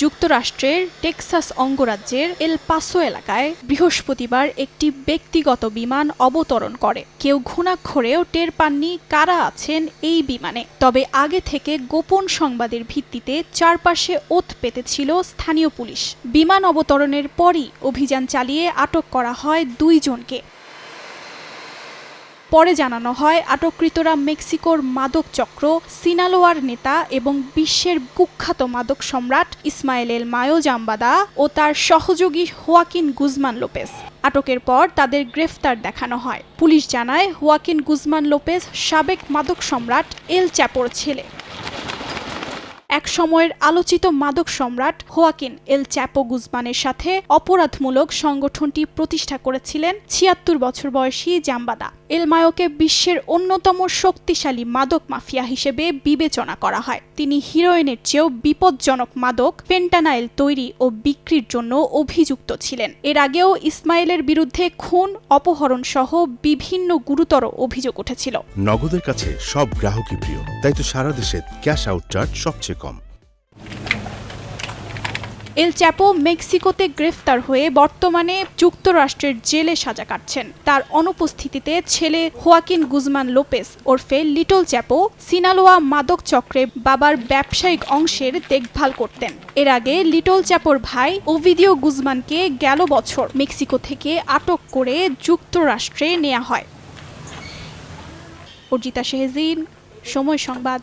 যুক্তরাষ্ট্রের টেক্সাস অঙ্গরাজ্যের এল পাসো এলাকায় বৃহস্পতিবার একটি ব্যক্তিগত বিমান অবতরণ করে। কেউ ঘুণাক্ষরেও টের পাননি কারা আছেন এই বিমানে। তবে আগে থেকে গোপন সংবাদের ভিত্তিতে চারপাশে ওত পেতেছিল স্থানীয় পুলিশ। বিমান অবতরণের পরই অভিযান চালিয়ে আটক করা হয় 2 জনকে। পরে জানানো হয় আটককৃতরা মেক্সিকোর মাদক চক্র সিনালোয়ার নেতা এবং বিশ্বের কুখ্যাত মাদক সম্রাট ইসমাইল এল মায়ো জাম্বাদা ও তার সহযোগী হোয়াকিন গুজমান লোপেজ। আটকের পর তাদের গ্রেফতার দেখানো হয়। পুলিশ জানায় হোয়াকিন গুজমান লোপেজ সাবেক মাদক সম্রাট এল চ্যাপোর ছেলে। এক সময়ের আলোচিত মাদক সম্রাট হোয়াকিন এল চ্যাপো গুজমানের সাথে অপরাধমূলক সংগঠনটি প্রতিষ্ঠা করেছিলেন ৭৬ বছর বয়সী জাম্বাদা। এল মায়োকে বিশ্বের অন্যতম শক্তিশালী মাদক মাফিয়া হিসেবে বিবেচনা করা হয়। তিনি হিরোইনের চেয়েও বিপজ্জনক মাদক ফেন্টানাইল তৈরি ও বিক্রির জন্য অভিযুক্ত ছিলেন। এর আগেও ইসমাইলের বিরুদ্ধে খুন, অপহরণ সহ বিভিন্ন গুরুতর অভিযোগ উঠেছিল। নগদের কাছে সব গ্রাহকই প্রিয়, তাই তো সারা দেশে ক্যাশ আউট চার্জ সবচেয়ে কম। এল চ্যাপো মেক্সিকোতে গ্রেফতার হয়ে বর্তমানে যুক্তরাষ্ট্রের জেলে সাজা কাটছেন। তার অনুপস্থিতিতে ছেলে হোয়াকিন গুজমান লোপেজ ওরফে লিটল চ্যাপো সিনালোয়া মাদক চক্রে বাবার ব্যবসায়িক অংশের দেখভাল করতেন। এর আগে লিটল চ্যাপোর ভাই ওভিদিও গুজমানকে গেল বছর মেক্সিকো থেকে আটক করে যুক্তরাষ্ট্রে নেওয়া হয়। অর্জিতা শেহজিন, সময় সংবাদ।